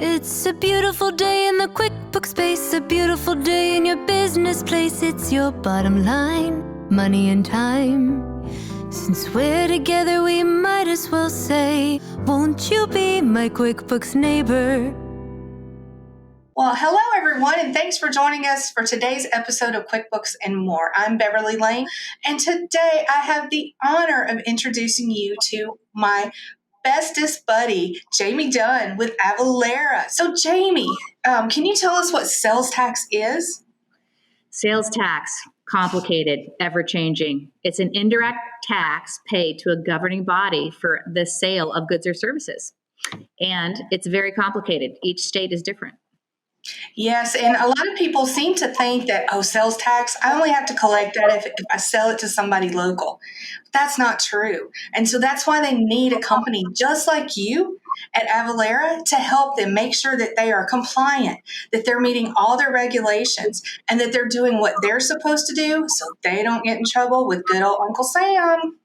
It's a beautiful day in the QuickBooks space, a beautiful day in your business place. It's your bottom line, money and time. Since we're together, we might as well say, won't you be my QuickBooks neighbor? Well, hello everyone, and thanks for joining us for today's episode of QuickBooks and More. I'm Beverly Lane, and today I have the honor of introducing you to my bestest buddy, Jamee Dunn with Avalara. So Jamie, can you tell us what sales tax is? Sales tax, complicated, ever-changing. It's an indirect tax paid to a governing body for the sale of goods or services. And it's very complicated. Each state is different. Yes, and a lot of people seem to think that, sales tax, I only have to collect that if I sell it to somebody local. That's not true. And so that's why they need a company just like you at Avalara to help them make sure that they are compliant, that they're meeting all their regulations, and that they're doing what they're supposed to do so they don't get in trouble with good old Uncle Sam.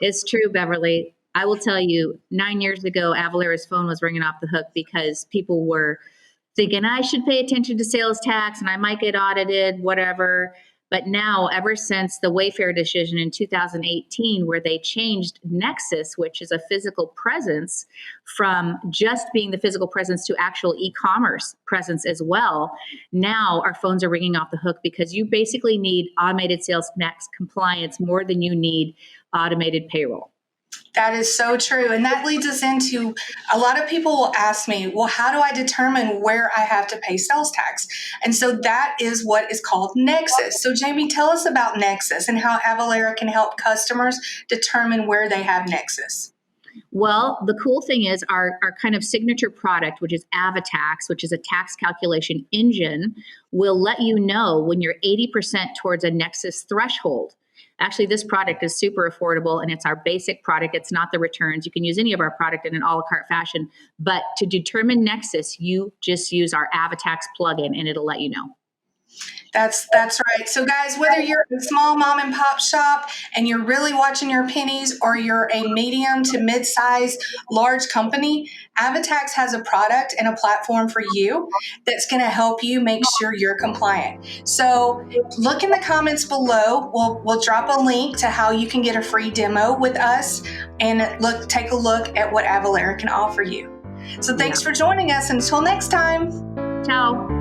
It's true, Beverly. I will tell you, 9 years ago, Avalara's phone was ringing off the hook because people were thinking I should pay attention to sales tax and I might get audited, whatever. But now, ever since the Wayfair decision in 2018, where they changed Nexus, which is a physical presence, from just being the physical presence to actual e-commerce presence as well, now our phones are ringing off the hook because you basically need automated sales tax compliance more than you need automated payroll. That is so true. And that leads us into a lot of people will ask me, well, how do I determine where I have to pay sales tax? And so that is what is called Nexus. So Jamie, tell us about Nexus and how Avalara can help customers determine where they have Nexus. Well, the cool thing is our kind of signature product, which is AvaTax, which is a tax calculation engine, will let you know when you're 80% towards a Nexus threshold. Actually, this product is super affordable and it's our basic product. It's not the returns. You can use any of our product in an a la carte fashion. But to determine Nexus, you just use our AvaTax plugin and it'll let you know. That's right. So guys, whether you're a small mom and pop shop and you're really watching your pennies, or you're a medium to mid-size large company, AvaTax has a product and a platform for you that's going to help you make sure you're compliant. So look in the comments below. We'll drop a link to how you can get a free demo with us and take a look at what Avalara can offer you. So thanks for joining us. Until next time. Ciao.